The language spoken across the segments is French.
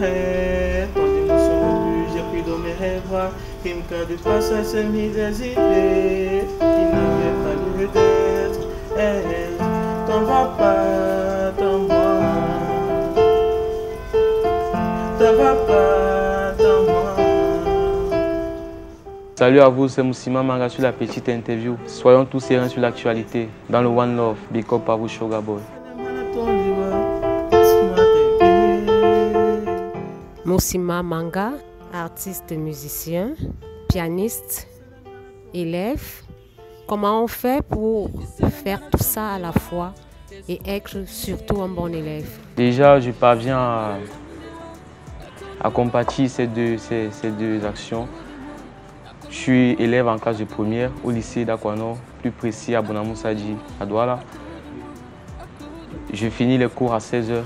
rêve, quand l'émotion venue, j'ai pris dans mes rêves, qui me cas de passage, c'est mis des idées, qui n'avait pas lieu d'être, t'en vas pas, t'en moi, t'en vas pas, t'en moi. Salut à vous, c'est Moussima Manga sur la petite interview. Soyons tous sereins sur l'actualité, dans le One Love, big up à vous, Sugar Boy. Moussima Manga, artiste musicien, pianiste, élève. Comment on fait pour faire tout ça à la fois et être surtout un bon élève? Déjà, je parviens à compatir ces deux actions. Je suis élève en classe de première au lycée d'Aquano, plus précis à Bonamoussadi, à Douala. Je finis les cours à 16 h.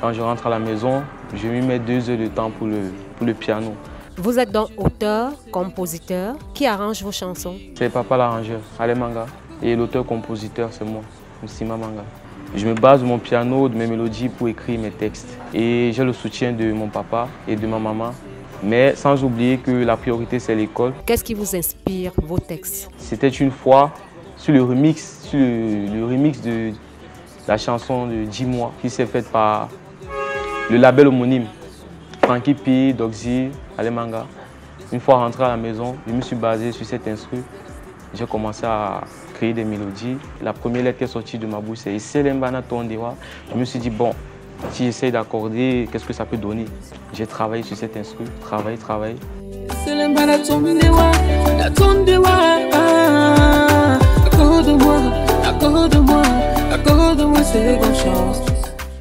Quand je rentre à la maison, je me mets 2 heures de temps pour le piano. Vous êtes donc auteur, compositeur. Qui arrange vos chansons? C'est papa l'arrangeur, Ale Manga. Et l'auteur-compositeur, c'est moi, Moussima Manga. Je me base de mon piano, de mes mélodies pour écrire mes textes. Et j'ai le soutien de mon papa et de ma maman. Mais sans oublier que la priorité, c'est l'école. Qu'est-ce qui vous inspire vos textes? C'était une fois sur le remix, de la chanson de Dis-moi, qui s'est faite par le label homonyme, Frankie P, Doxy, Ale Manga. Une fois rentré à la maison, je me suis basé sur cet instru. J'ai commencé à créer des mélodies. La première lettre qui est sortie de ma bouche, c'est Selembana Tondewa. Je me suis dit, bon, si j'essaye d'accorder, qu'est-ce que ça peut donner? J'ai travaillé sur cet instru, travaillé.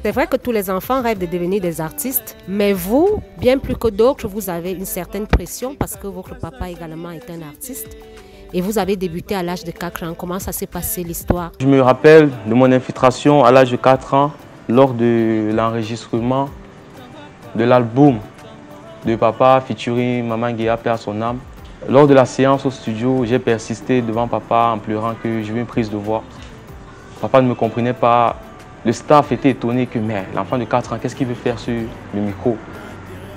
C'est vrai que tous les enfants rêvent de devenir des artistes, mais vous, bien plus que d'autres, vous avez une certaine pression parce que votre papa également est un artiste. Et vous avez débuté à l'âge de 4 ans. Comment ça s'est passé l'histoire? Je me rappelle de mon infiltration à l'âge de 4 ans lors de l'enregistrement de l'album de papa featuring Maman Guéa, paix à son âme. Lors de la séance au studio, j'ai persisté devant papa en pleurant que j'ai eu une prise de voix. Papa ne me comprenait pas. Le staff était étonné que mais l'enfant de 4 ans, qu'est-ce qu'il veut faire sur le micro?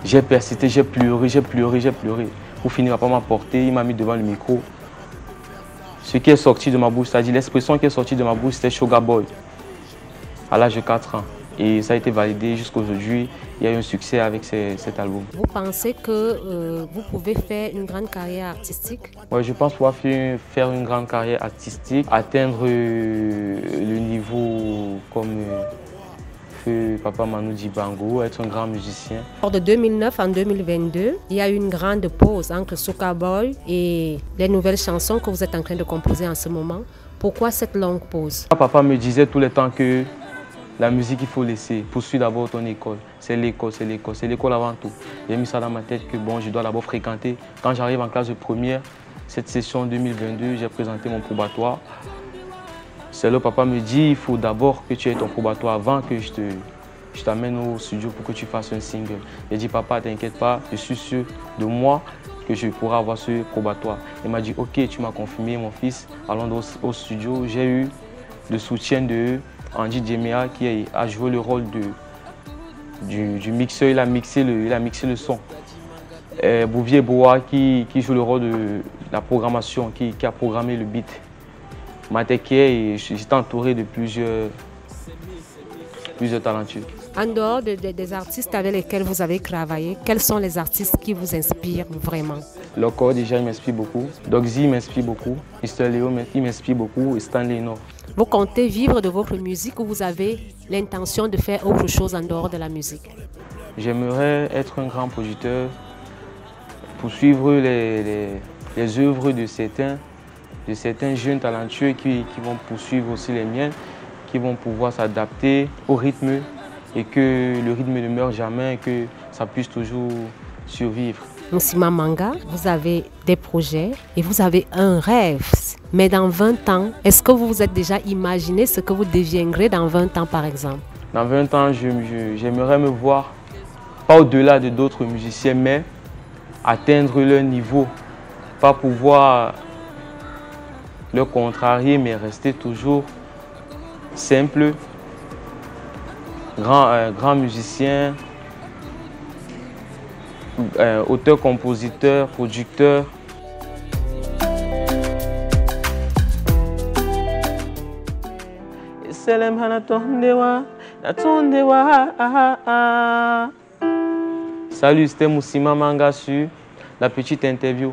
J'ai persisté, j'ai pleuré. Pour finir, papa m'a porté, il m'a mis devant le micro. Ce qui est sorti de ma bouche, c'est-à-dire l'expression qui est sortie de ma bouche, c'était Sugar Boy, à l'âge de 4 ans. Et ça a été validé jusqu'à aujourd'hui. Il y a eu un succès avec cet album. Vous pensez que vous pouvez faire une grande carrière artistique? Oui, je pense pouvoir faire une grande carrière artistique, atteindre le niveau comme Papa Manu Dibango, être un grand musicien. De 2009 en 2022, il y a eu une grande pause entre Sugar Boy et les nouvelles chansons que vous êtes en train de composer en ce moment. Pourquoi cette longue pause? Papa me disait tout le temps que la musique, il faut laisser. Poursuis d'abord ton école. C'est l'école avant tout. J'ai mis ça dans ma tête que bon, je dois d'abord fréquenter. Quand j'arrive en classe de première, cette session 2022, j'ai présenté mon probatoire. C'est là papa me dit, il faut d'abord que tu aies ton probatoire avant que je t'amène au studio pour que tu fasses un single. J'ai dit, papa, t'inquiète pas, je suis sûr de moi que je pourrai avoir ce probatoire. Il m'a dit, ok, tu m'as confirmé, mon fils, allons au studio. J'ai eu le soutien de Andy Djemea qui a joué le rôle du mixeur, il a mixé le son. Bouvier Boa qui joue le rôle de la programmation, qui a programmé le beat. Mateke, et j'étais entouré de plusieurs talentueux. En dehors des artistes avec lesquels vous avez travaillé, quels sont les artistes qui vous inspirent vraiment? Loco, déjà, il m'inspire beaucoup. Doxy m'inspire beaucoup. Mr. Léo, il m'inspire beaucoup. Et Stanley Nord. Vous comptez vivre de votre musique ou vous avez l'intention de faire autre chose en dehors de la musique? J'aimerais être un grand producteur, poursuivre les œuvres de certains jeunes talentueux qui vont poursuivre aussi les miennes, qui vont pouvoir s'adapter au rythme et que le rythme ne meurt jamais et que ça puisse toujours survivre. Moussima Manga, vous avez des projets et vous avez un rêve. Mais dans 20 ans, est-ce que vous vous êtes déjà imaginé ce que vous deviendrez dans 20 ans par exemple? Dans 20 ans, j'aimerais me voir, pas au-delà de d'autres musiciens, mais atteindre leur niveau. Pas pouvoir le contrarier, mais rester toujours simple, grand musicien, auteur, compositeur, producteur. Salut, c'était Moussima Mangassu, la petite interview.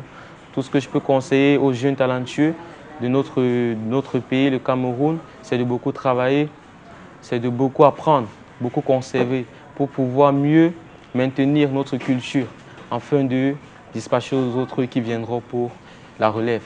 Tout ce que je peux conseiller aux jeunes talentueux de notre pays, le Cameroun, c'est de beaucoup travailler, c'est de beaucoup apprendre, beaucoup conserver pour pouvoir mieux maintenir notre culture afin de dispatcher aux autres qui viendront pour la relève.